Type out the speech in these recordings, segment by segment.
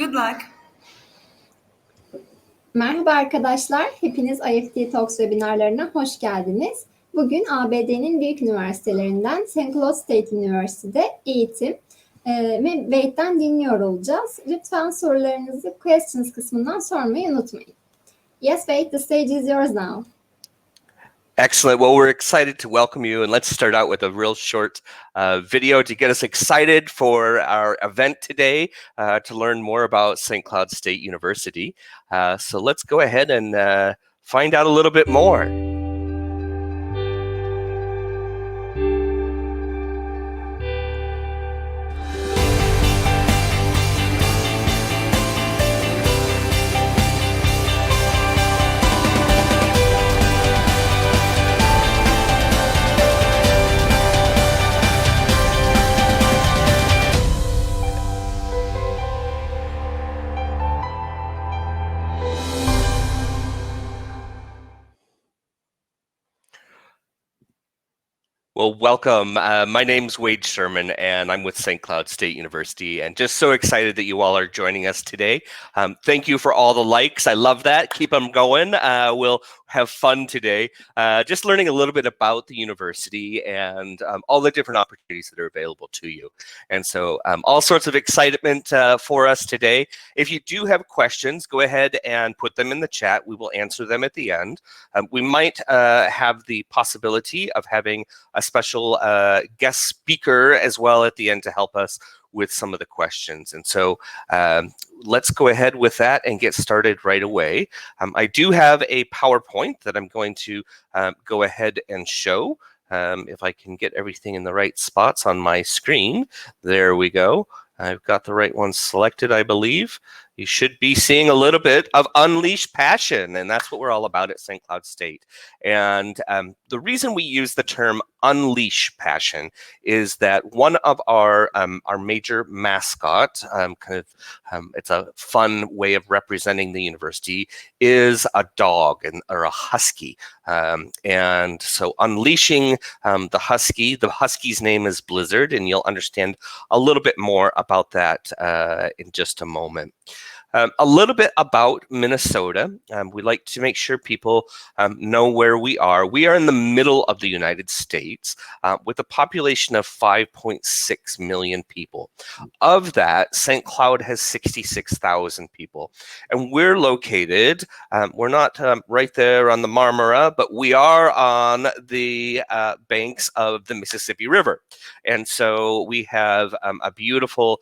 Good luck. Merhaba arkadaşlar, hepiniz IEFT Talks webinarlarına hoş geldiniz. Bugün ABD'nin Büyük Üniversitelerinden St. Cloud State University'de eğitim ve Wade'den dinliyor olacağız. Lütfen sorularınızı questions kısmından sormayı unutmayın. Yes, Wade, the stage is yours now. Excellent. Well, we're excited to welcome you, and let's start out with a real short video to get us excited for our event today to learn more about St. Cloud State University. So let's go ahead and find out a little bit more. Well, welcome. My name's Wade Sherman, and I'm with St. Cloud State University, and just so excited that you all are joining us today. Thank you for all the likes. I love that. Keep them going. We'll have fun today, just learning a little bit about the university and all the different opportunities that are available to you. And so all sorts of excitement for us today. If you do have questions, go ahead and put them in the chat. We will answer them at the end. We might have the possibility of having a special guest speaker as well at the end to help us with some of the questions. And so let's go ahead with that and get started right away. I do have a PowerPoint that I'm going to go ahead and show. If I can get everything in the right spots on my screen. There we go. I've got the right one selected, I believe. You should be seeing a little bit of unleashed passion, and that's what we're all about at St. Cloud State. And the reason we use the term unleash passion is that one of our major mascot, it's a fun way of representing the university, is a dog or a husky. And so unleashing the Husky's name is Blizzard, and you'll understand a little bit more about that in just a moment. A little bit about Minnesota. We like to make sure people know where we are. We are in the middle of the United States with a population of 5.6 million people. Of that, St. Cloud has 66,000 people. And we're located, we're not right there on the Marmara, but we are on the banks of the Mississippi River. And so we have a beautiful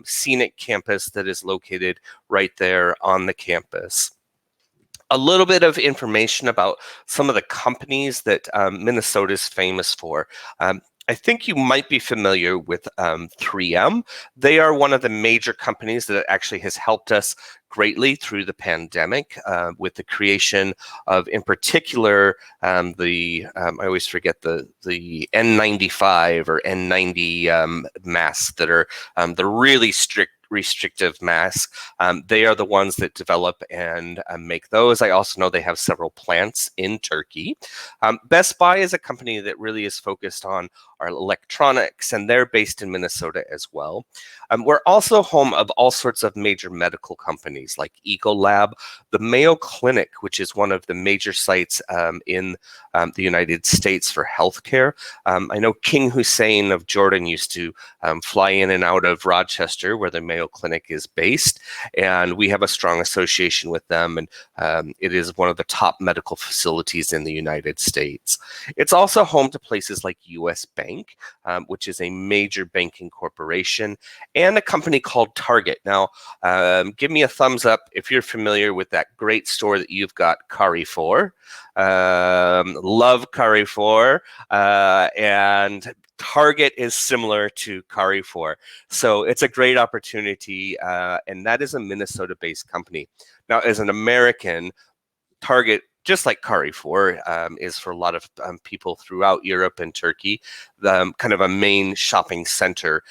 scenic campus that is located right there on the campus. A little bit of information about some of the companies that Minnesota is famous for. I think you might be familiar with 3M. They are one of the major companies that actually has helped us greatly through the pandemic with the creation of, in particular, I always forget the N95 or N90 masks that are the really restrictive masks. They are the ones that develop and make those. I also know they have several plants in Turkey. Best Buy is a company that really is focused on our electronics, and they're based in Minnesota as well. We're also home of all sorts of major medical companies like Ecolab, the Mayo Clinic, which is one of the major sites in the United States for healthcare. I know King Hussein of Jordan used to fly in and out of Rochester, where the Mayo Clinic is based, and we have a strong association with them, and it is one of the top medical facilities in the United States. It's also home to places like US Bank, which is a major banking corporation, and a company called Target. Now, give me a thumbs up if you're familiar with that great store that you've got, Carrefour. Love Carrefour, and Target is similar to Carrefour. So it's a great opportunity, and that is a Minnesota-based company. Now, as an American, Target, just like Carrefour, is for a lot of people throughout Europe and Turkey, kind of a main shopping center.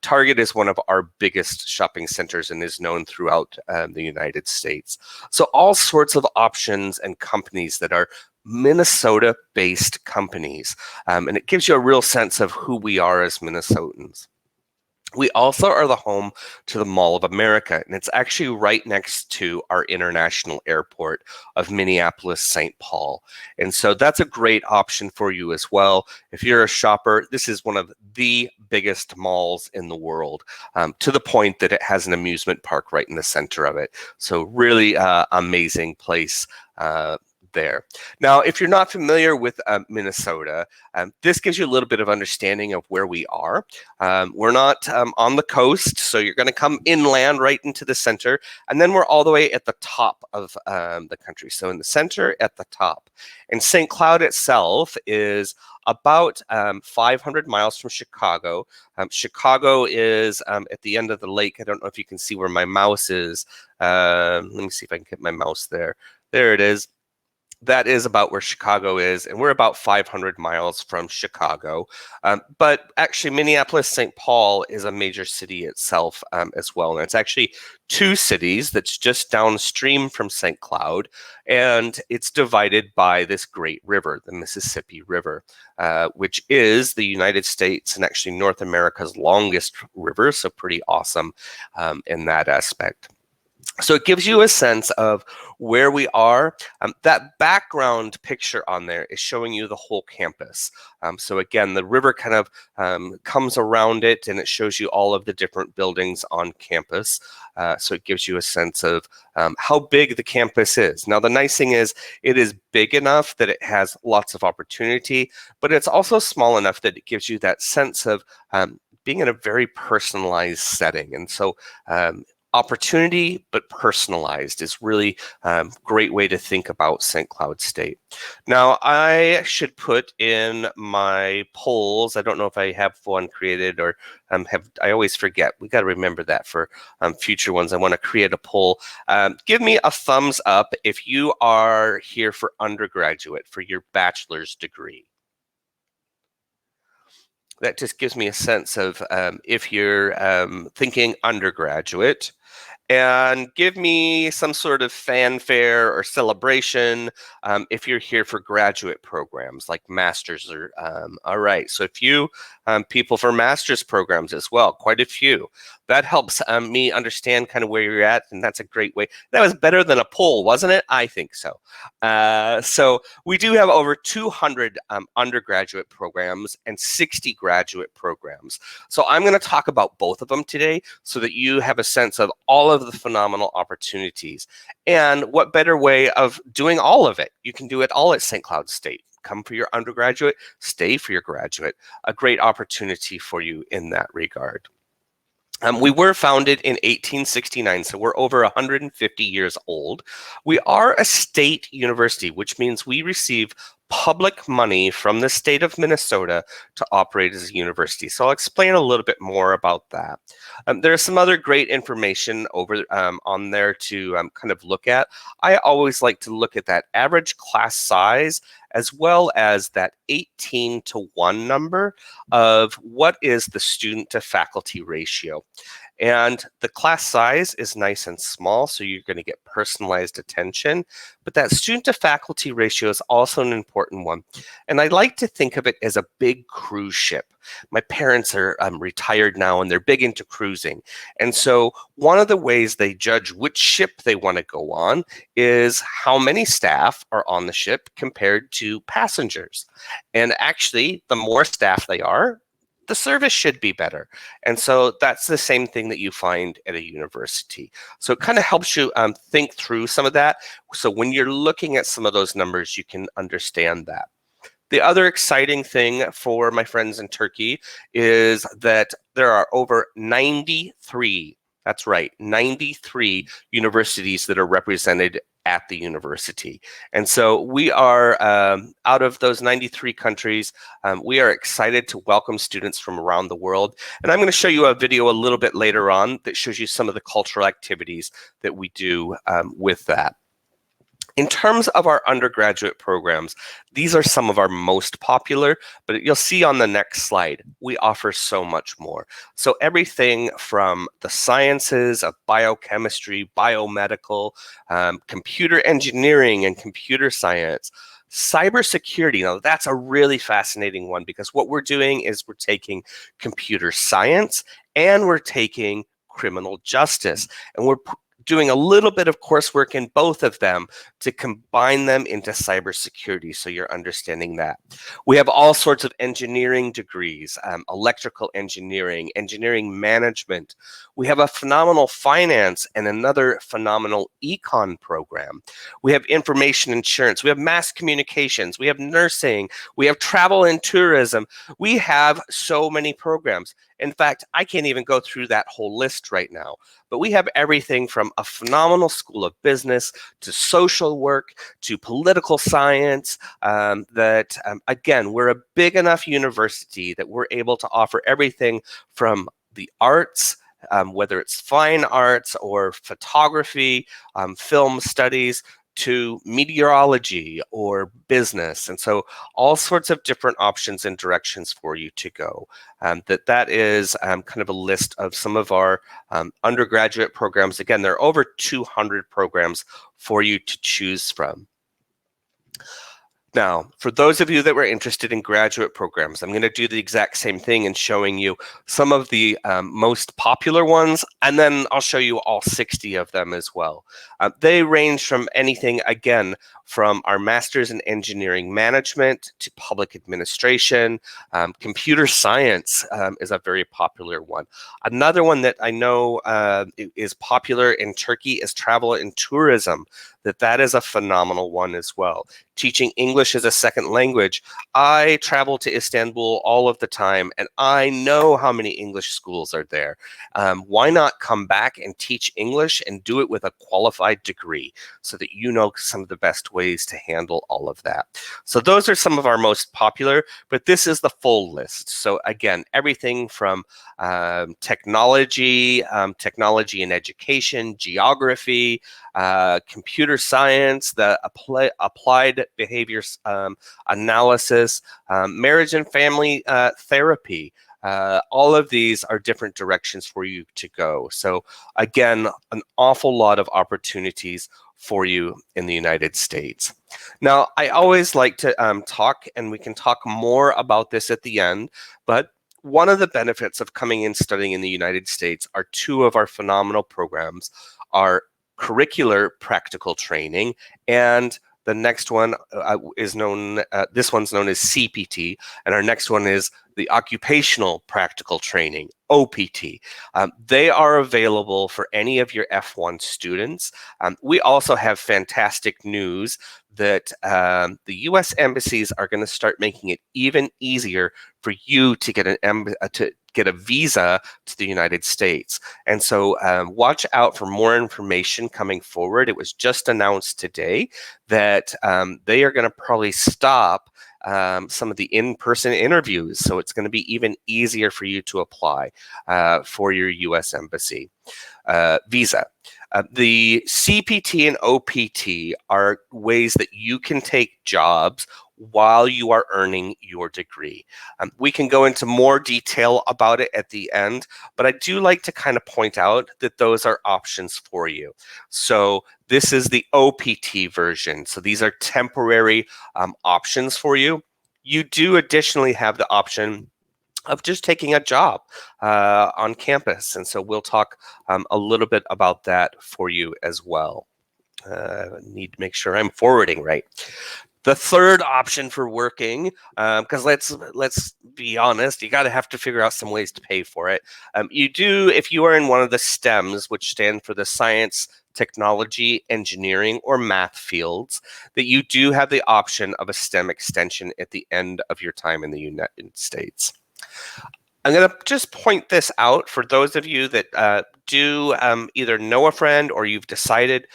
Target is one of our biggest shopping centers and is known throughout the United States. So all sorts of options and companies that are Minnesota-based companies. And it gives you a real sense of who we are as Minnesotans. We also are the home to the Mall of America, and it's actually right next to our international airport of Minneapolis-St. Paul. And so that's a great option for you as well. If you're a shopper, this is one of the biggest malls in the world, to the point that it has an amusement park right in the center of it. So really amazing place there. Now, if you're not familiar with Minnesota, this gives you a little bit of understanding of where we are. We're not on the coast, so you're going to come inland right into the center, and then we're all the way at the top of the country. So in the center at the top. And St. Cloud itself is about 500 miles from Chicago. Chicago is at the end of the lake. I don't know if you can see where my mouse is. Let me see if I can get my mouse there. There it is. That is about where Chicago is, and we're about 500 miles from Chicago. But actually, Minneapolis-St. Paul is a major city itself as well. And it's actually two cities that's just downstream from St. Cloud, and it's divided by this great river, the Mississippi River, which is the United States and actually North America's longest river, so pretty awesome in that aspect. So it gives you a sense of where we are. That background picture on there is showing you the whole campus. So again, the river kind of comes around it, and it shows you all of the different buildings on campus. So it gives you a sense of how big the campus is. Now, the nice thing is it is big enough that it has lots of opportunity, but it's also small enough that it gives you that sense of being in a very personalized setting. And so opportunity, but personalized is really a great way to think about St. Cloud State. Now, I should put in my polls. I don't know if I have one created or I always forget. We got to remember that for future ones. I want to create a poll. Give me a thumbs up if you are here for undergraduate, for your bachelor's degree. That just gives me a sense of if you're thinking undergraduate. And give me some sort of fanfare or celebration if you're here for graduate programs like masters or all right. So a few people for master's programs as well, quite a few. That helps me understand kind of where you're at, and that's a great way. That was better than a poll, wasn't it? I think so. So we do have over 200 undergraduate programs and 60 graduate programs. So I'm going to talk about both of them today so that you have a sense of all of the phenomenal opportunities. And what better way of doing all of it? You can do it all at St. Cloud State. Come for your undergraduate, stay for your graduate. A great opportunity for you in that regard. We were founded in 1869, so we're over 150 years old. We are a state university, which means we receive public money from the state of Minnesota to operate as a university. So I'll explain a little bit more about that. There's some other great information over on there to kind of look at. I always like to look at that average class size as well as that 18-to-1 number of what is the student to faculty ratio. And the class size is nice and small, so you're going to get personalized attention. But that student to faculty ratio is also an important one. And I like to think of it as a big cruise ship. My parents are retired now, and they're big into cruising. And so one of the ways they judge which ship they want to go on is how many staff are on the ship compared to passengers. And actually, the more staff they are, the service should be better. And so that's the same thing that you find at a university. So it kind of helps you think through some of that. So when you're looking at some of those numbers, you can understand that. The other exciting thing for my friends in Turkey is that there are over 93, that's right, 93 universities that are represented at the university. And so we are, out of those 93 countries, we are excited to welcome students from around the world. And I'm going to show you a video a little bit later on that shows you some of the cultural activities that we do with that. In terms of our undergraduate programs, these are some of our most popular, but you'll see on the next slide, we offer so much more. So everything from the sciences of biochemistry, biomedical, computer engineering and computer science, cybersecurity. Now that's a really fascinating one because what we're doing is we're taking computer science and we're taking criminal justice. And we're doing a little bit of coursework in both of them to combine them into cybersecurity, so you're understanding that. We have all sorts of engineering degrees, electrical engineering, engineering management. We have a phenomenal finance and another phenomenal econ program. We have information insurance. We have mass communications. We have nursing. We have travel and tourism. We have so many programs. In fact, I can't even go through that whole list right now, but we have everything from a phenomenal school of business to social work to political science again, we're a big enough university that we're able to offer everything from the arts, whether it's fine arts or photography, film studies, to meteorology or business. And so all sorts of different options and directions for you to go. That is kind of a list of some of our undergraduate programs. Again, there are over 200 programs for you to choose from. Now, for those of you that were interested in graduate programs, I'm going to do the exact same thing and showing you some of the most popular ones, and then I'll show you all 60 of them as well. They range from anything, again, from our Master's in Engineering Management to Public Administration. Computer Science is a very popular one. Another one that I know is popular in Turkey is Travel and Tourism. That is a phenomenal one as well. Teaching English as a second language. I travel to Istanbul all of the time, and I know how many English schools are there. Why not come back and teach English and do it with a qualified degree so that you know some of the best ways to handle all of that. So those are some of our most popular, but this is the full list. So again, everything from technology and education, geography, computer science, the applied behavior analysis, marriage and family therapy. All of these are different directions for you to go. So again, an awful lot of opportunities for you in the United States. Now, I always like to talk, and we can talk more about this at the end, but one of the benefits of coming and studying in the United States are two of our phenomenal programs, our curricular practical training, and the next one is known, this one's known as CPT, and our next one is the occupational practical training, OPT. They are available for any of your F1 students. We also have fantastic news that the U.S. embassies are going to start making it even easier for you to get a visa to the United States. And so watch out for more information coming forward. It was just announced today that they are going to probably stop some of the in-person interviews. So it's going to be even easier for you to apply for your U.S. embassy visa. The CPT and OPT are ways that you can take jobs while you are earning your degree. We can go into more detail about it at the end, but I do like to kind of point out that those are options for you. So this is the OPT version. So these are temporary options for you. You do additionally have the option of just taking a job on campus. And so we'll talk a little bit about that for you as well. Need to make sure I'm forwarding right. The third option for working, because let's be honest, you got to have to figure out some ways to pay for it. You do, if you are in one of the STEMs, which stand for the science, technology, engineering, or math fields, that you do have the option of a STEM extension at the end of your time in the United States. I'm going to just point this out for those of you that do either know a friend or you've decided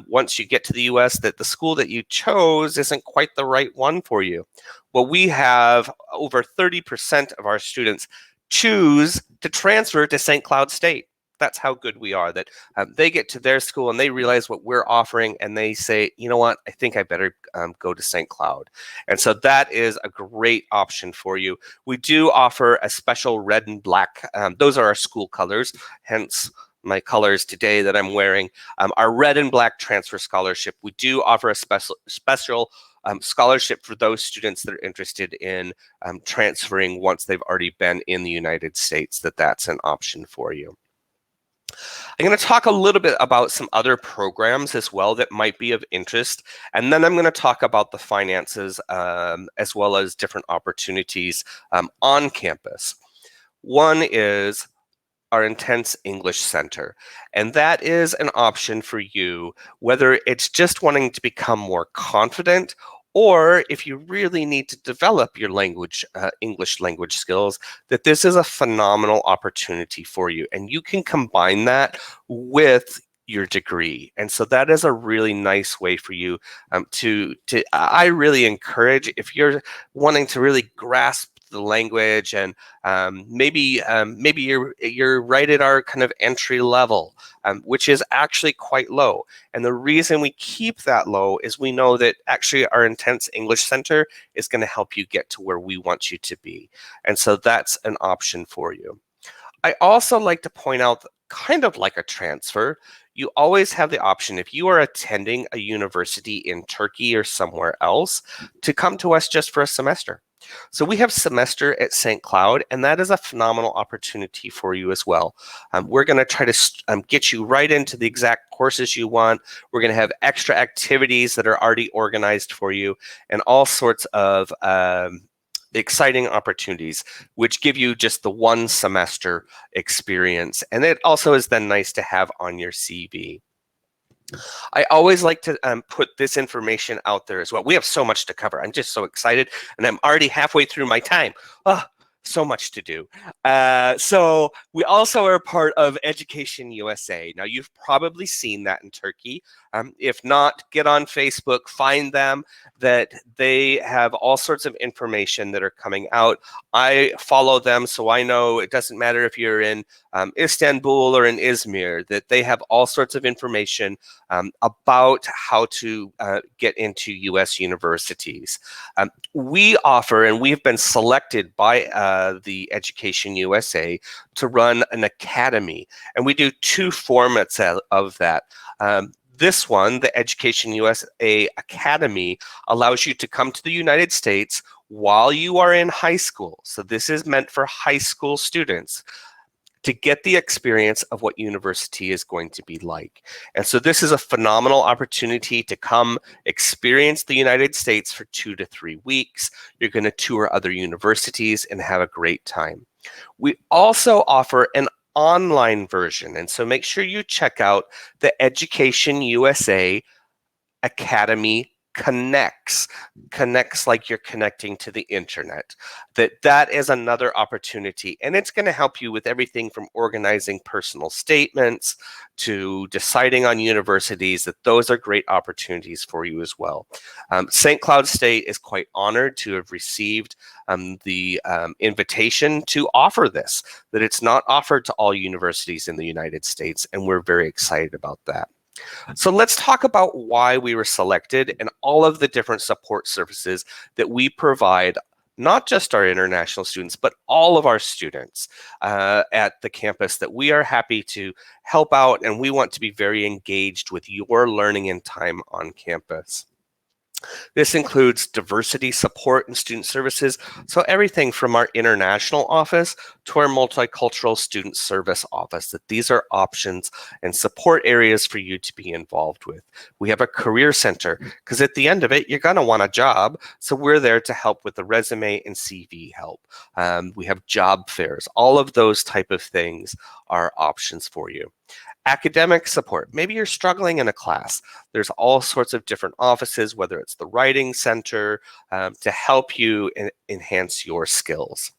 once you get to the US that the school that you chose isn't quite the right one for you. Well, we have over 30% of our students choose to transfer to St. Cloud State. That's how good we are, that they get to their school and they realize what we're offering and they say, you know what, I think I better go to St. Cloud. And so that is a great option for you. We do offer a special red and black. Those are our school colors, hence my colors today that I'm wearing. Our red and black transfer scholarship. We do offer a special scholarship for those students that are interested in transferring once they've already been in the United States, that's an option for you. I'm going to talk a little bit about some other programs as well that might be of interest, and then I'm going to talk about the finances as well as different opportunities on campus. One is our Intense English Center, and that is an option for you, whether it's just wanting to become more confident or if you really need to develop your English language skills, that this is a phenomenal opportunity for you. And you can combine that with your degree. And so that is a really nice way for you I really encourage, if you're wanting to really grasp the language and maybe you're right at our kind of entry level, which is actually quite low. And the reason we keep that low is we know that actually our Intense English Center is going to help you get to where we want you to be. And so that's an option for you. I also like to point out, kind of like a transfer, you always have the option, if you are attending a university in Turkey or somewhere else, to come to us just for a semester. So we have semester at St. Cloud, and that is a phenomenal opportunity for you as well. We're going to try to get you right into the exact courses you want. We're going to have extra activities that are already organized for you, and all sorts of exciting opportunities, which give you just the one semester experience. And it also is then nice to have on your CV. I always like to put this information out there as well. We have so much to cover. I'm just so excited, and I'm already halfway through my time. Oh, so much to do. So we also are part of Education USA. Now, you've probably seen that in Turkey. If not, get on Facebook, find them, that they have all sorts of information that are coming out. I follow them, so I know it doesn't matter if you're in Istanbul or in Izmir, that they have all sorts of information about how to get into US universities. We offer, and we've been selected by the Education USA to run an academy, and we do two formats of that. This one, the Education USA Academy, allows you to come to the United States while you are in high school. So this is meant for high school students, to get the experience of what university is going to be like. And so this is a phenomenal opportunity to come experience the United States for 2 to 3 weeks. You're going to tour other universities and have a great time. We also offer an online version, and so make sure you check out the Education USA Academy Connects like you're connecting to the internet. That is another opportunity, and it's going to help you with everything from organizing personal statements to deciding on universities. That those are great opportunities for you as well. St. Cloud State is quite honored to have received the invitation to offer this, that it's not offered to all universities in the United States, and we're very excited about that. So let's talk about why we were selected and all of the different support services that we provide, not just our international students, but all of our students at the campus, that we are happy to help out, and we want to be very engaged with your learning and time on campus. This includes diversity support and student services, so everything from our international office to our multicultural student service office, that these are options and support areas for you to be involved with. We have a career center, because at the end of it, you're going to want a job, so we're there to help with the resume and CV help. We have job fairs. All of those type of things are options for you. Academic support. Maybe you're struggling in a class. There's all sorts of different offices, whether it's the Writing Center, to help you enhance your skills.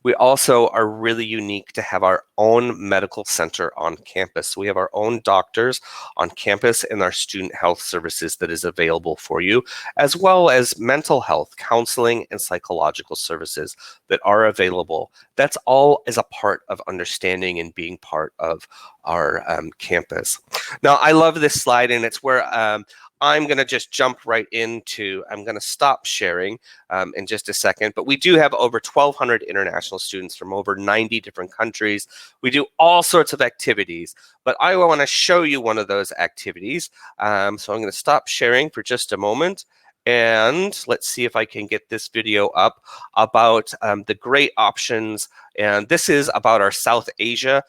We also are really unique to have our own medical center on campus. We have our own doctors on campus and our student health services that is available for you, as well as mental health, counseling, and psychological services that are available. That's all as a part of understanding and being part of our campus. Now, I love this slide, and it's where I'm going to just jump right into, I'm going to stop sharing in just a second, but we do have over 1,200 international students from over 90 different countries. We do all sorts of activities, but I want to show you one of those activities. So I'm going to stop sharing for just a moment, And let's see if I can get this video up about the great options. And this is about our South Asia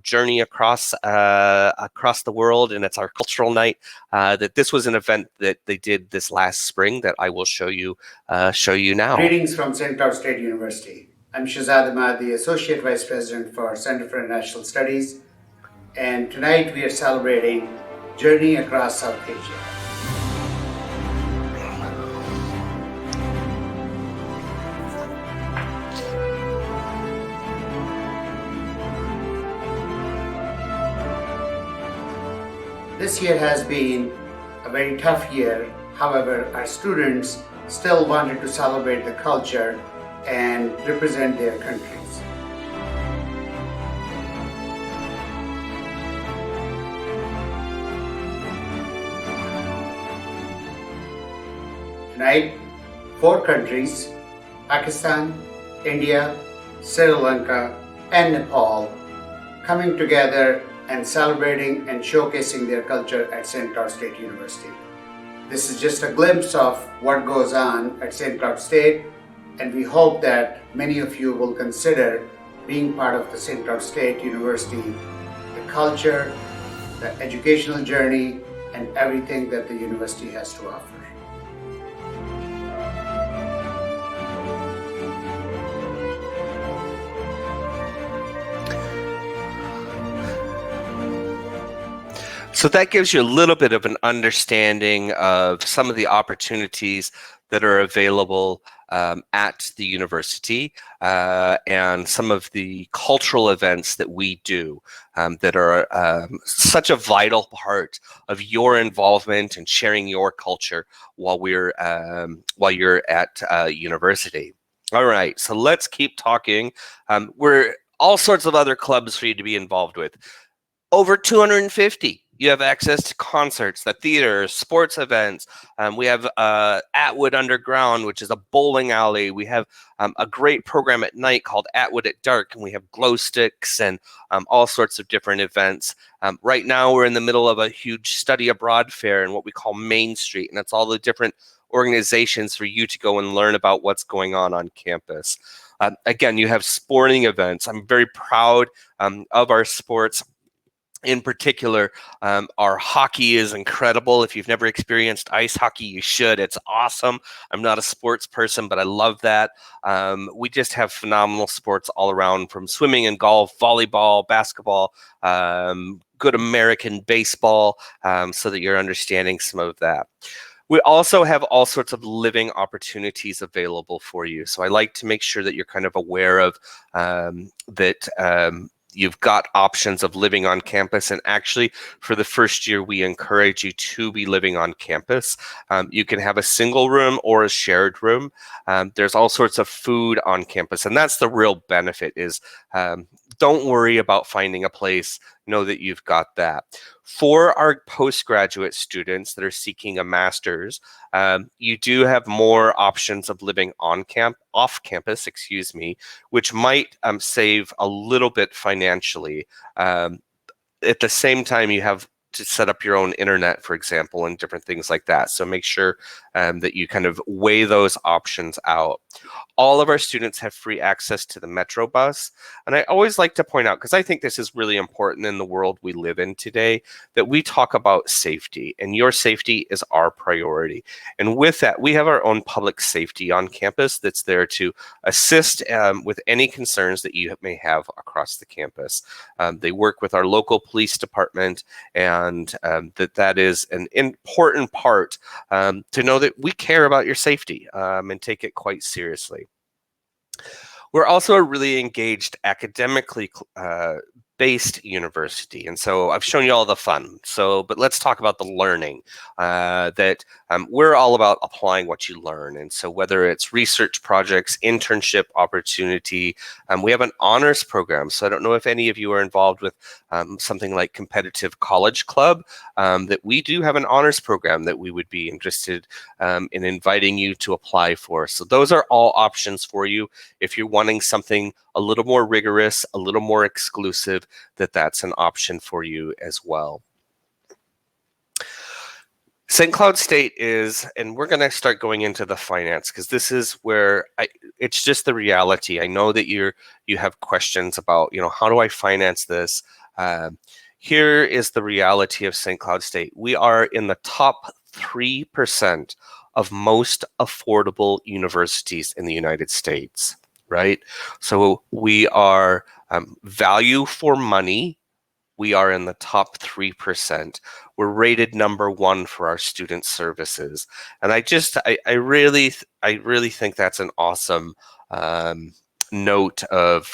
journey across the world, and it's our cultural night. That this was an event that they did this last spring that I will show you now. Greetings from St. Cloud State University. I'm Shahzad Ahmad, the Associate Vice President for Center for International Studies, and tonight we are celebrating Journey Across South Asia. This year has been a very tough year. However, our students still wanted to celebrate the culture and represent their countries. Tonight, 4 countries, Pakistan, India, Sri Lanka, and Nepal, coming together and celebrating and showcasing their culture at St. Cloud State University. This is just a glimpse of what goes on at St. Cloud State, and we hope that many of you will consider being part of the St. Cloud State University, the culture, the educational journey, and everything that the university has to offer. So that gives you a little bit of an understanding of some of the opportunities that are available at the university and some of the cultural events that we do that are such a vital part of your involvement and sharing your culture while you're at university. All right, so let's keep talking. We're all sorts of other clubs for you to be involved with. Over 250. You have access to concerts, the theater, sports events. We have Atwood Underground, which is a bowling alley. We have a great program at night called Atwood at Dark, and we have glow sticks and all sorts of different events. Right now, we're in the middle of a huge study abroad fair in what we call Main Street, and it's all the different organizations for you to go and learn about what's going on campus. Again, you have sporting events. I'm very proud of our sports. In particular, our hockey is incredible. If you've never experienced ice hockey, you should. It's awesome. I'm not a sports person, but I love that. We just have phenomenal sports all around, from swimming and golf, volleyball, basketball, good American baseball, so that you're understanding some of that. We also have all sorts of living opportunities available for you. So I like to make sure that you're kind of aware of that. You've got options of living on campus, and actually for the first year we encourage you to be living on campus. You can have a single room or a shared room. There's all sorts of food on campus, and that's the real benefit is don't worry about finding a place. Know that you've got that. For our postgraduate students that are seeking a master's, you do have more options of living off campus, which might save a little bit financially. At the same time, you have to set up your own internet, for example, and different things like that. So make sure that you kind of weigh those options out. All of our students have free access to the Metro bus. And I always like to point out, because I think this is really important in the world we live in today, that we talk about safety, and your safety is our priority. And with that, we have our own public safety on campus that's there to assist with any concerns that you may have across the campus. They work with our local police department, and that is an important part to know that we care about your safety and take it quite seriously. We're also a really engaged academically based university, and so I've shown you all the fun. But let's talk about the learning. That we're all about applying what you learn, and so whether it's research projects, internship opportunity, we have an honors program. So I don't know if any of you are involved with something like Competitive College Club. That we do have an honors program that we would be interested in inviting you to apply for. So those are all options for you if you're wanting something a little more rigorous, a little more exclusive. That's an option for you as well. St. Cloud State is, and we're going to start going into the finance because this is where it's just the reality. I know that you have questions about, how do I finance this? Here is the reality of St. Cloud State. We are in the top 3% of most affordable universities in the United States, right? So we are value for money. We are in the top 3%. We're rated #1 for our student services. And I really think that's an awesome note of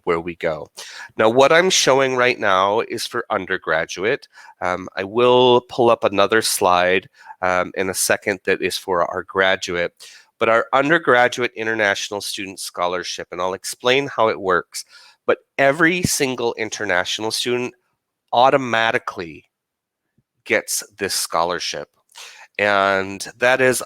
where we go. Now, what I'm showing right now is for undergraduate. I will pull up another slide in a second that is for our graduate. But our undergraduate international student scholarship, and I'll explain how it works. But every single international student automatically gets this scholarship. And that is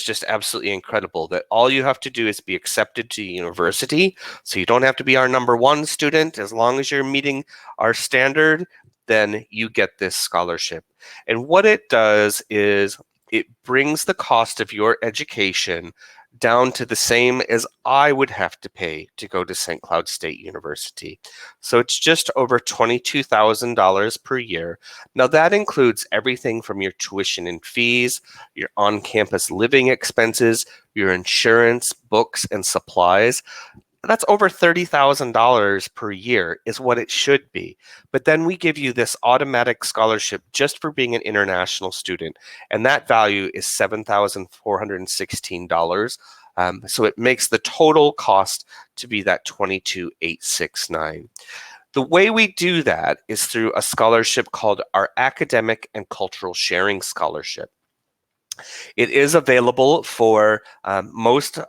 just absolutely incredible, that all you have to do is be accepted to university. So you don't have to be our #1 student. As long as you're meeting our standard, then you get this scholarship. And what it does is it brings the cost of your education down to the same as I would have to pay to go to St. Cloud State University. So it's just over $22,000 per year. Now that includes everything from your tuition and fees, your on-campus living expenses, your insurance, books, and supplies. That's over $30,000 per year is what it should be. But then we give you this automatic scholarship just for being an international student. And that value is $7,416. So it makes the total cost to be that $22,869. The way we do that is through a scholarship called our Academic and Cultural Sharing Scholarship. It is available for almost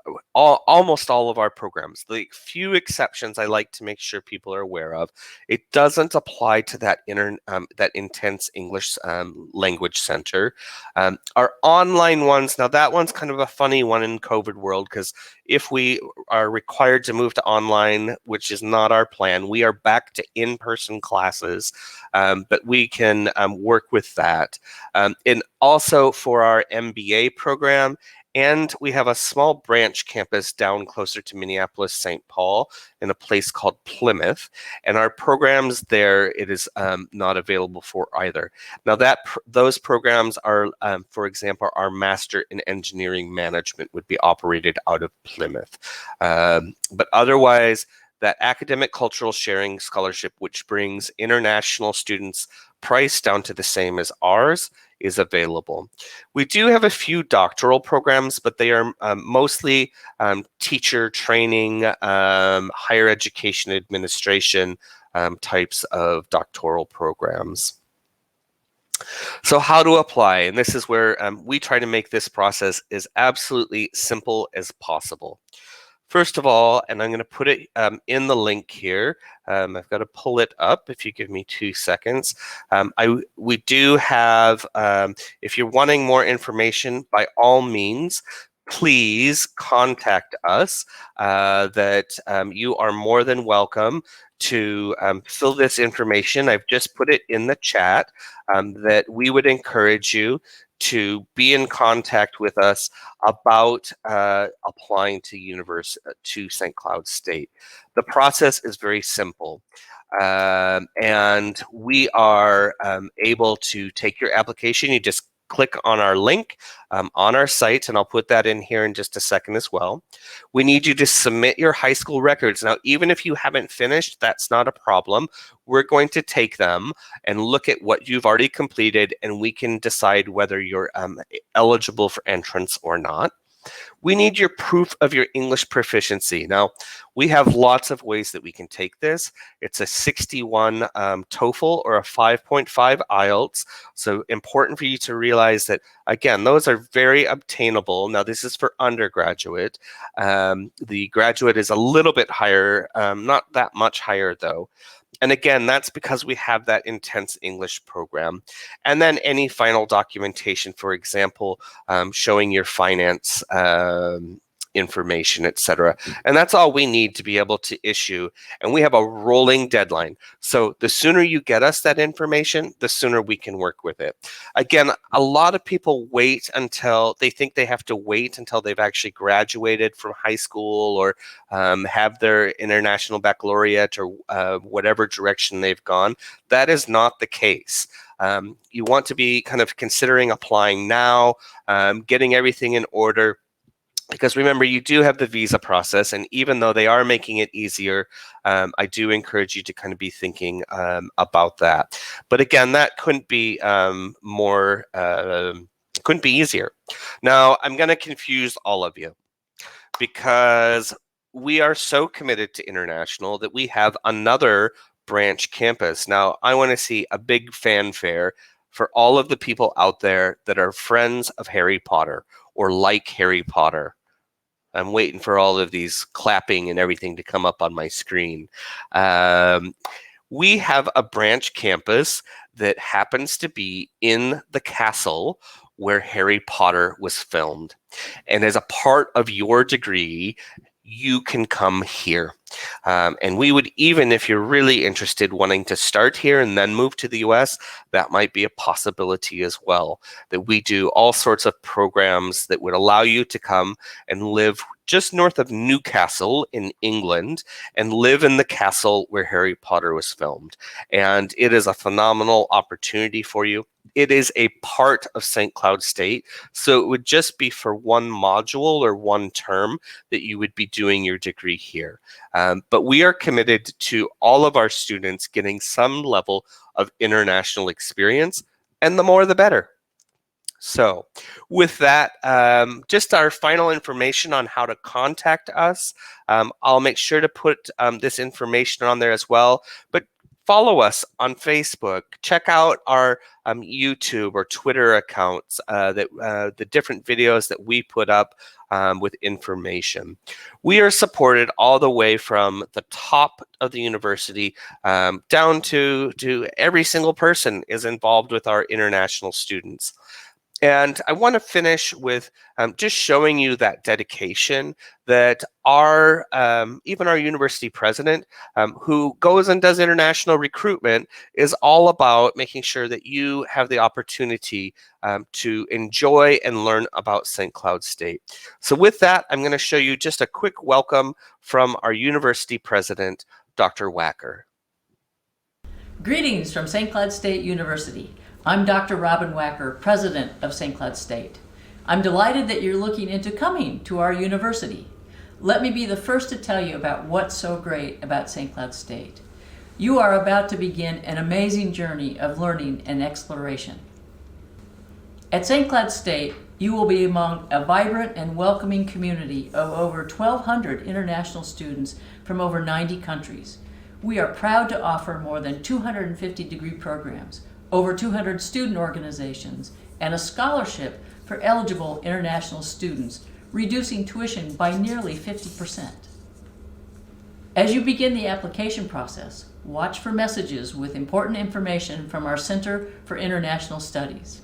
all of our programs. The few exceptions I like to make sure people are aware of. It doesn't apply to that intense English language center. Our online ones, now that one's kind of a funny one in COVID world, because if we are required to move to online, which is not our plan, we are back to in-person classes, but we can work with that. And also for our MBA program, and we have a small branch campus down closer to Minneapolis, St. Paul, in a place called Plymouth. And our programs there, it is not available for either. Now those programs are, for example, our Master in Engineering Management would be operated out of Plymouth. But otherwise, that Academic Cultural Sharing Scholarship, which brings international students' price down to the same as ours, is available. We do have a few doctoral programs, but they are mostly teacher training, higher education administration types of doctoral programs. So how to apply, and this is where we try to make this process as absolutely simple as possible. First of all, and I'm going to put it in the link here. I've got to pull it up if you give me 2 seconds. We do have, if you're wanting more information, by all means, please contact us. You are more than welcome to fill this information. I've just put it in the chat that we would encourage you to be in contact with us about applying to St. Cloud State. The process is very simple, and we are able to take your application. You just click on our link on our site, and I'll put that in here in just a second as well. We need you to submit your high school records. Now, even if you haven't finished, that's not a problem. We're going to take them and look at what you've already completed, and we can decide whether you're eligible for entrance or not. We need your proof of your English proficiency. Now, we have lots of ways that we can take this. It's a 61 TOEFL or a 5.5 IELTS. So important for you to realize that, again, those are very obtainable. Now, this is for undergraduate. The graduate is a little bit higher, not that much higher though. And again, that's because we have that intense English program. And then any final documentation, for example, showing your finance information, etc. And that's all we need to be able to issue. And we have a rolling deadline. So the sooner you get us that information, the sooner we can work with it. Again, a lot of people wait until they think they have to wait until they've actually graduated from high school or have their international baccalaureate or whatever direction they've gone. That is not the case. You want to be kind of considering applying now, getting everything in order. Because remember, you do have the visa process, and even though they are making it easier, I do encourage you to kind of be thinking about that. But again, that couldn't be couldn't be easier. Now, I'm going to confuse all of you because we are so committed to international that we have another branch campus. Now, I want to see a big fanfare for all of the people out there that are friends of Harry Potter or like Harry Potter. I'm waiting for all of these clapping and everything to come up on my screen. We have a branch campus that happens to be in the castle where Harry Potter was filmed. And as a part of your degree, you can come here. And we would, even if you're really interested, wanting to start here and then move to the US, that might be a possibility as well. That we do all sorts of programs that would allow you to come and live just north of Newcastle in England and live in the castle where Harry Potter was filmed. And it is a phenomenal opportunity for you. It is a part of St. Cloud State, so it would just be for one module or one term that you would be doing your degree here. But we are committed to all of our students getting some level of international experience, and the more the better. So with that, just our final information on how to contact us. I'll make sure to put this information on there as well, but follow us on Facebook. Check out our YouTube or Twitter accounts, the different videos that we put up with information. We are supported all the way from the top of the university down to every single person is involved with our international students. And I want to finish with just showing you that dedication that our, even our university president, who goes and does international recruitment, is all about making sure that you have the opportunity to enjoy and learn about St. Cloud State. So with that, I'm going to show you just a quick welcome from our university president, Dr. Wacker. Greetings from St. Cloud State University. I'm Dr. Robin Wacker, President of St. Cloud State. I'm delighted that you're looking into coming to our university. Let me be the first to tell you about what's so great about St. Cloud State. You are about to begin an amazing journey of learning and exploration. At St. Cloud State, you will be among a vibrant and welcoming community of over 1,200 international students from over 90 countries. We are proud to offer more than 250 degree programs, over 200 student organizations, and a scholarship for eligible international students, reducing tuition by nearly 50%. As you begin the application process, watch for messages with important information from our Center for International Studies.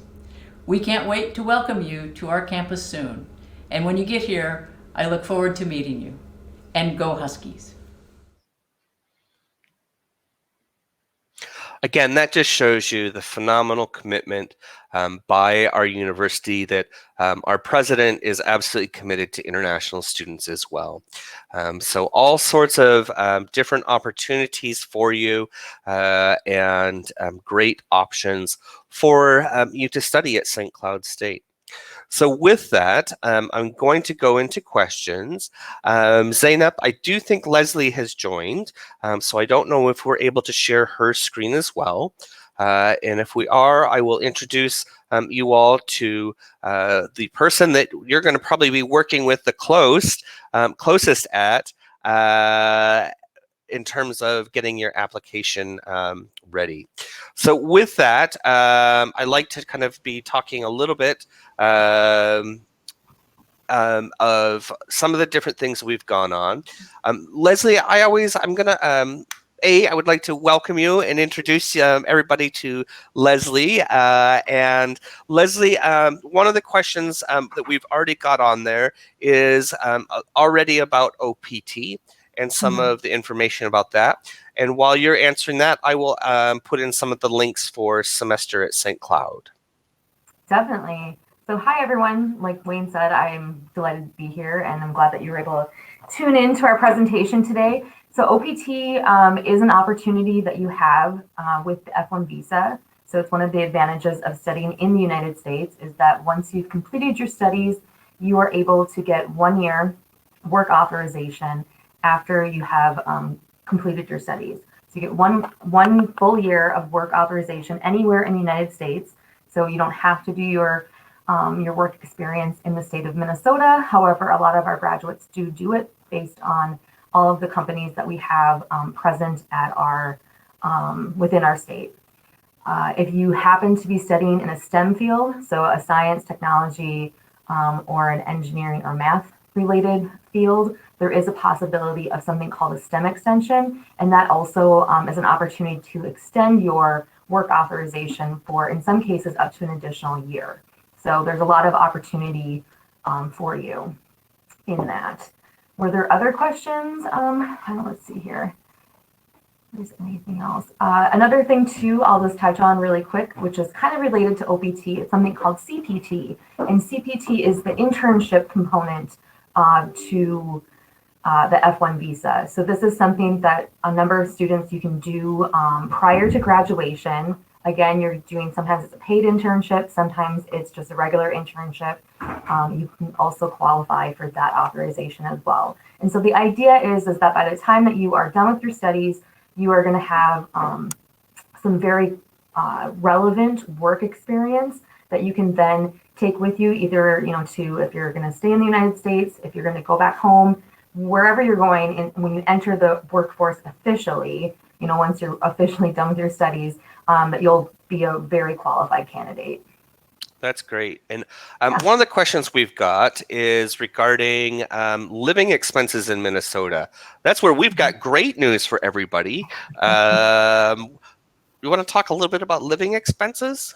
We can't wait to welcome you to our campus soon, and when you get here, I look forward to meeting you. And go Huskies! Again, that just shows you the phenomenal commitment by our university, that our president is absolutely committed to international students as well. So all sorts of different opportunities for you and great options for you to study at St. Cloud State. So with that, I'm going to go into questions. Zainab, I do think Leslie has joined, so I don't know if we're able to share her screen as well. And if we are, I will introduce you all to the person that you're going to probably be working with the closest at in terms of getting your application ready. So with that, I like to kind of be talking a little bit of some of the different things we've gone on. Leslie, I'm gonna I would like to welcome you and introduce everybody to Leslie. And Leslie, one of the questions that we've already got on there is already about OPT and some of the information about that. And while you're answering that, I will put in some of the links for semester at St. Cloud. Definitely. So hi, everyone. Like Wayne said, I'm delighted to be here, and I'm glad that you were able to tune in to our presentation today. So OPT is an opportunity that you have with the F1 visa. So it's one of the advantages of studying in the United States is that once you've completed your studies, you are able to get 1 year work authorization after you have completed your studies. So you get one full year of work authorization anywhere in the United States. So you don't have to do your work experience in the state of Minnesota. However, a lot of our graduates do it based on all of the companies that we have present at our within our state. If you happen to be studying in a STEM field, so a science, technology, or an engineering or math related field, there is a possibility of something called a STEM extension, and that also is an opportunity to extend your work authorization for, in some cases, up to an additional year. So there's a lot of opportunity for you in that. Were there other questions? Let's see here. If there's anything else. Another thing too, I'll just touch on really quick, which is kind of related to OPT. It's something called CPT, and CPT is the internship component to the F1 visa. So this is something that a number of students you can do prior to graduation. Again, you're doing, sometimes it's a paid internship, sometimes it's just a regular internship. You can also qualify for that authorization as well. And so the idea is that by the time that you are done with your studies, you are going to have some very relevant work experience that you can then take with you, either to, if you're going to stay in the United States, if you're going to go back home, wherever you're going, and when you enter the workforce officially, once you're officially done with your studies, that you'll be a very qualified candidate. That's great. And one of the questions we've got is regarding living expenses in Minnesota. That's where we've got great news for everybody. You want to talk a little bit about living expenses?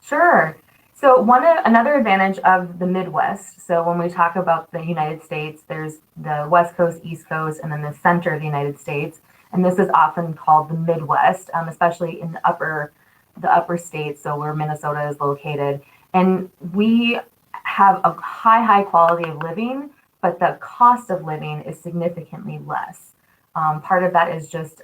Sure. So another advantage of the Midwest, so when we talk about the United States, there's the West Coast, East Coast, and then the center of the United States. And this is often called the Midwest, especially in the upper states, so where Minnesota is located. And we have a high quality of living, but the cost of living is significantly less. Part of that is just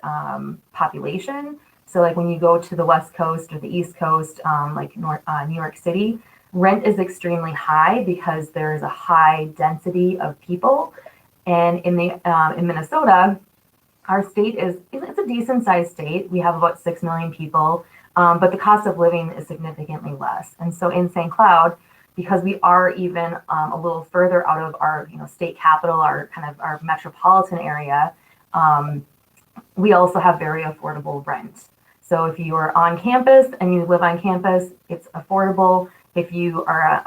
population. So like when you go to the West Coast or the East Coast, like New York City, rent is extremely high because there's a high density of people. And in Minnesota, our state it's a decent sized state. We have about 6 million people, but the cost of living is significantly less. And so in St. Cloud, because we are even a little further out of our state capital, our metropolitan area, we also have very affordable rent. So if you are on campus and you live on campus, it's affordable. If you are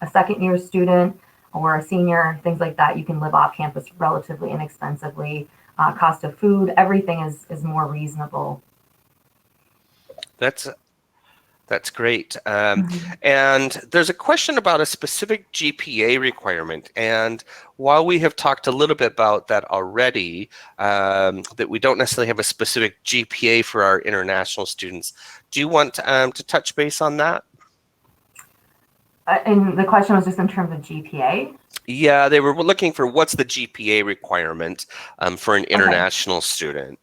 a second year student or a senior, things like that, you can live off campus relatively inexpensively. Cost of food, everything is more reasonable. That's great. And there's a question about a specific GPA requirement. And while we have talked a little bit about that already, that we don't necessarily have a specific GPA for our international students, do you want to touch base on that? And the question was just in terms of GPA? Yeah, they were looking for what's the GPA requirement for an international student.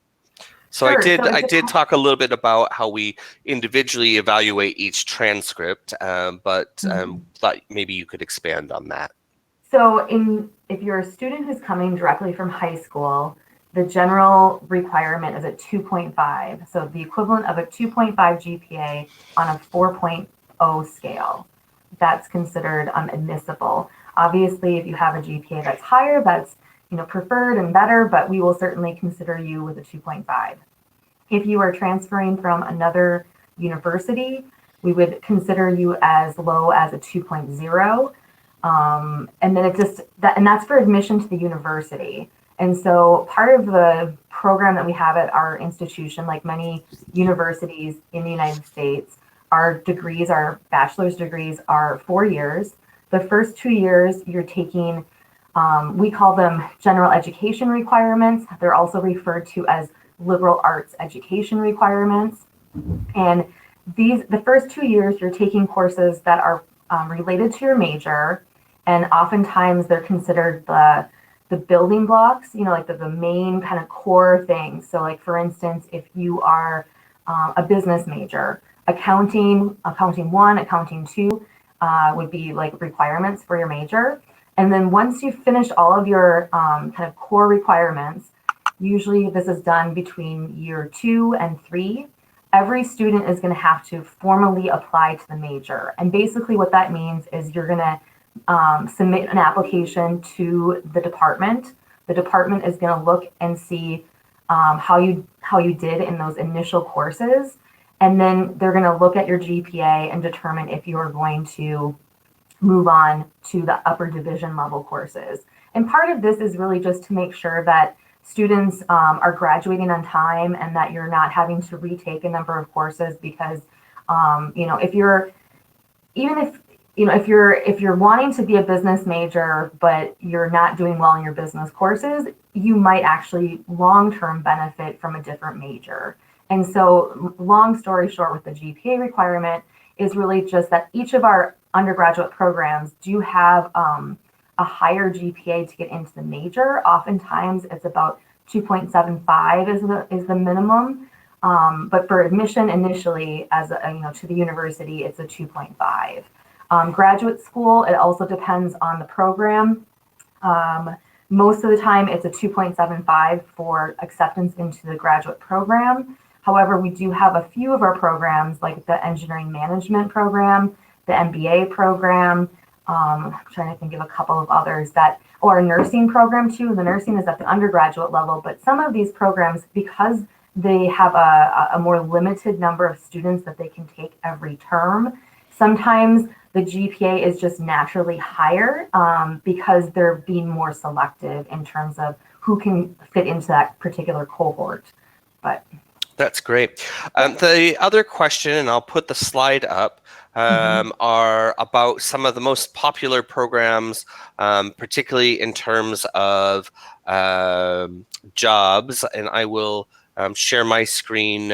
So sure. I did talk a little bit about how we individually evaluate each transcript, but thought maybe you could expand on that. So if you're a student who's coming directly from high school, the general requirement is a 2.5. So the equivalent of a 2.5 GPA on a 4.0 scale. That's considered admissible. Obviously, if you have a GPA that's higher, that's preferred and better, but we will certainly consider you with a 2.5. If you are transferring from another university, we would consider you as low as a 2.0. And then and that's for admission to the university. And so part of the program that we have at our institution, like many universities in the United States, our degrees, our bachelor's degrees are 4 years. The first 2 years you're taking, we call them general education requirements. They're also referred to as liberal arts education requirements. And the first 2 years you're taking courses that are related to your major, and oftentimes they're considered the building blocks, like the main kind of core things. So like, for instance, if you are a business major, accounting 1, accounting 2 would be like requirements for your major. And then once you've finished all of your kind of core requirements, usually this is done between year 2 and 3, every student is going to have to formally apply to the major. And basically what that means is you're going to submit an application to the department. The department is going to look and see how you did in those initial courses. And then they're going to look at your GPA and determine if you are going to move on to the upper division level courses. And part of this is really just to make sure that students are graduating on time and that you're not having to retake a number of courses, because if you're wanting to be a business major but you're not doing well in your business courses, you might actually long-term benefit from a different major. And so, long story short, with the GPA requirement is really just that each of our undergraduate programs do have a higher GPA to get into the major. Oftentimes it's about 2.75 is the minimum. But for admission initially to the university, it's a 2.5. Graduate school, it also depends on the program. Most of the time it's a 2.75 for acceptance into the graduate program. However, we do have a few of our programs, like the engineering management program, the MBA program. I'm trying to think of a couple of others or a nursing program too. The nursing is at the undergraduate level, but some of these programs, because they have a more limited number of students that they can take every term, sometimes the GPA is just naturally higher because they're being more selective in terms of who can fit into that particular cohort. That's great. The other question, and I'll put the slide up, are about some of the most popular programs, particularly in terms of jobs. And I will share my screen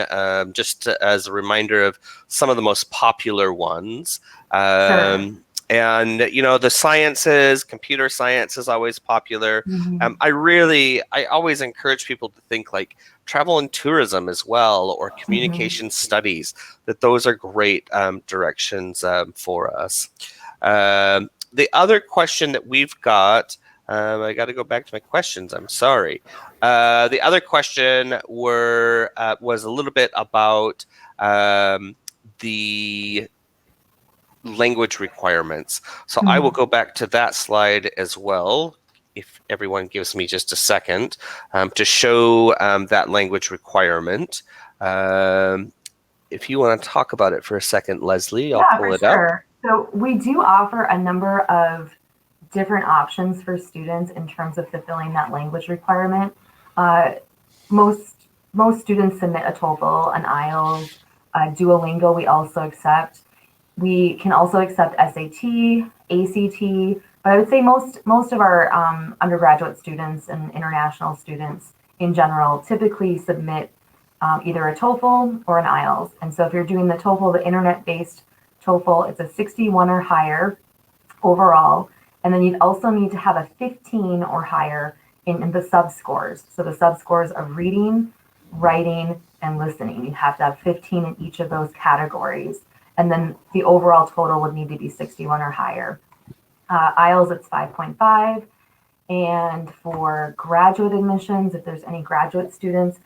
just as a reminder of some of the most popular ones. Sure. And, the sciences, computer science is always popular. I always encourage people to think like travel and tourism as well, or communication studies, that those are great directions for us. The other question that we've got, I got to go back to my questions. I'm sorry. The other question was a little bit about the language requirements. So I will go back to that slide as well, if everyone gives me just a second, to show that language requirement. If you want to talk about it for a second, Leslie, I'll pull it up. So we do offer a number of different options for students in terms of fulfilling that language requirement. Most students submit a TOEFL, an IELTS, Duolingo we also accept. We can also accept SAT, ACT, but I would say most of our undergraduate students and international students in general typically submit either a TOEFL or an IELTS. And so if you're doing the TOEFL, the internet-based TOEFL, it's a 61 or higher overall. And then you'd also need to have a 15 or higher in the sub-scores. So the sub-scores of reading, writing, and listening. You have to have 15 in each of those categories. And then the overall total would need to be 61 or higher. IELTS, it's 5.5. And for graduate admissions, if there's any graduate students,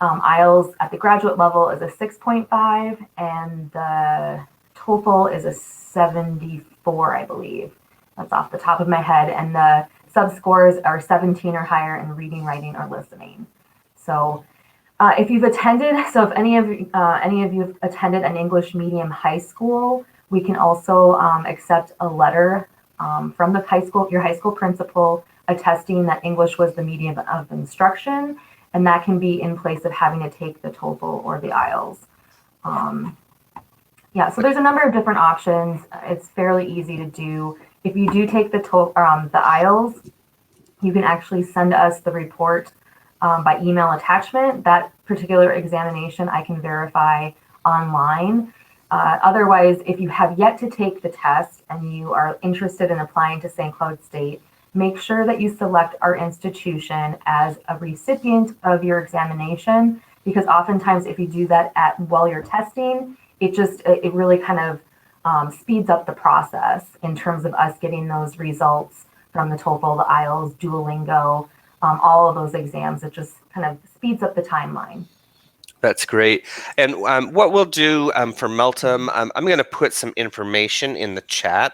IELTS at the graduate level is a 6.5, and the TOEFL is a 74, I believe. That's off the top of my head. And the sub-scores are 17 or higher in reading, writing, or listening. So if any of you have attended an English medium high school, we can also accept a letter from your high school principal attesting that English was the medium of instruction, and that can be in place of having to take the TOEFL or the IELTS. Yeah, so there's a number of different options. It's fairly easy to do. If you do take the IELTS, you can actually send us the report by email attachment. That particular examination I can verify online. Otherwise, if you have yet to take the test and you are interested in applying to St. Cloud State, make sure that you select our institution as a recipient of your examination, because oftentimes if you do that while you're testing, it really kind of speeds up the process in terms of us getting those results from the TOEFL, the IELTS, Duolingo, all of those exams. It just kind of speeds up the timeline. That's great. And what we'll do for Meltem, I'm going to put some information in the chat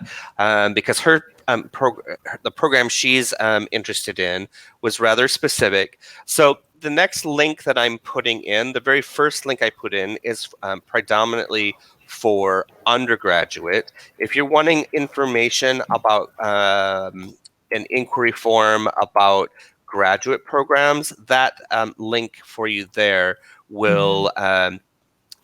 because her the program she's interested in was rather specific. So the next link that I'm putting in, the very first link I put in is predominantly for undergraduate. If you're wanting information about an inquiry form about graduate programs, that link for you there will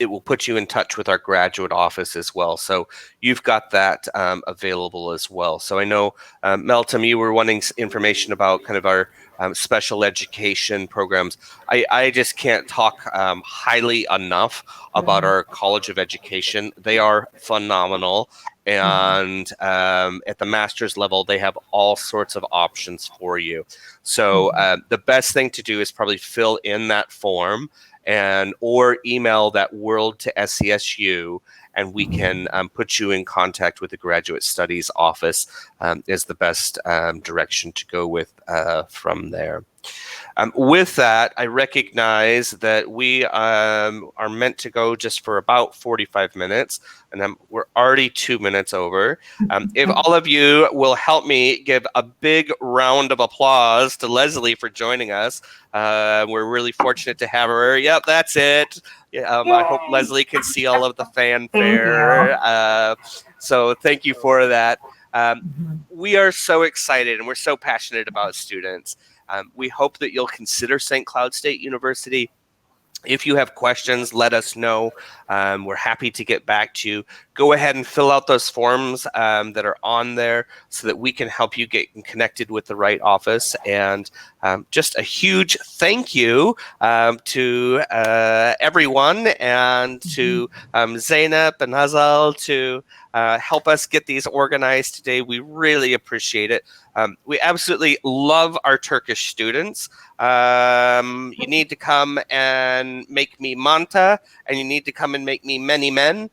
it will put you in touch with our graduate office as well. So you've got that available as well. So I know, Meltem, you were wanting information about kind of our special education programs. I just can't talk highly enough about our College of Education. They are phenomenal. And at the master's level, they have all sorts of options for you. So the best thing to do is probably fill in that form or email that word to SCSU, and we can put you in contact with the Graduate Studies Office is the best direction to go with from there. With that, I recognize that we are meant to go just for about 45 minutes, and we're already 2 minutes over. If all of you will help me give a big round of applause to Leslie for joining us. We're really fortunate to have her. Yep, that's it. I hope Leslie can see all of the fanfare. So thank you for that. We are so excited and we're so passionate about students. We hope that you'll consider St. Cloud State University. If you have questions, let us know. We're happy to get back to you. Go ahead and fill out those forms that are on there so that we can help you get connected with the right office. And just a huge thank you to everyone, and to Zainab and Hazal to help us get these organized today. We really appreciate it. We absolutely love our Turkish students. You need to come and make me manta, and you need to come and make me many men.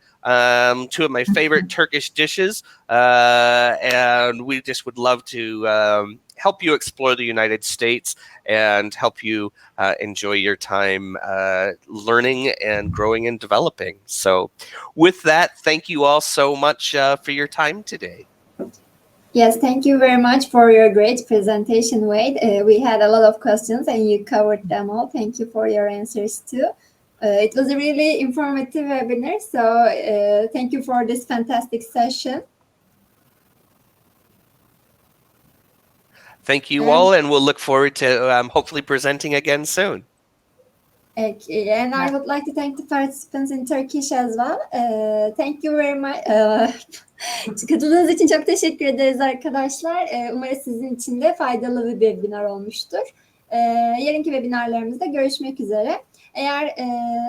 Two of my favorite Turkish dishes. And we just would love to help you explore the United States and help you enjoy your time learning and growing and developing. So with that, thank you all so much for your time today. Yes, thank you very much for your great presentation, Wade. We had a lot of questions and you covered them all. Thank you for your answers too. It was a really informative webinar, so thank you for this fantastic session. Thank you all, and we'll look forward to hopefully presenting again soon. Okay, and I would like to thank the participants in Turkish as well. Thank you very much. Katıldığınız için çok teşekkür ederiz arkadaşlar. Umarım sizin için de faydalı bir webinar olmuştur. Yarınki webinarlarımızda görüşmek üzere. Eğer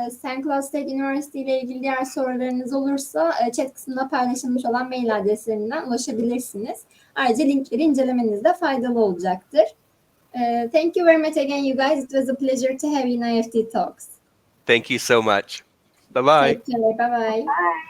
St. Cloud State University ile ilgili diğer sorularınız olursa chat kısmında paylaşılmış olan mail adreslerinden ulaşabilirsiniz. Ayrıca linkleri incelemenizde faydalı olacaktır. Thank you very much again, you guys. It was a pleasure to have you in IEFT Talks. Thank you so much. Bye-bye. Take care. Bye-bye. Bye.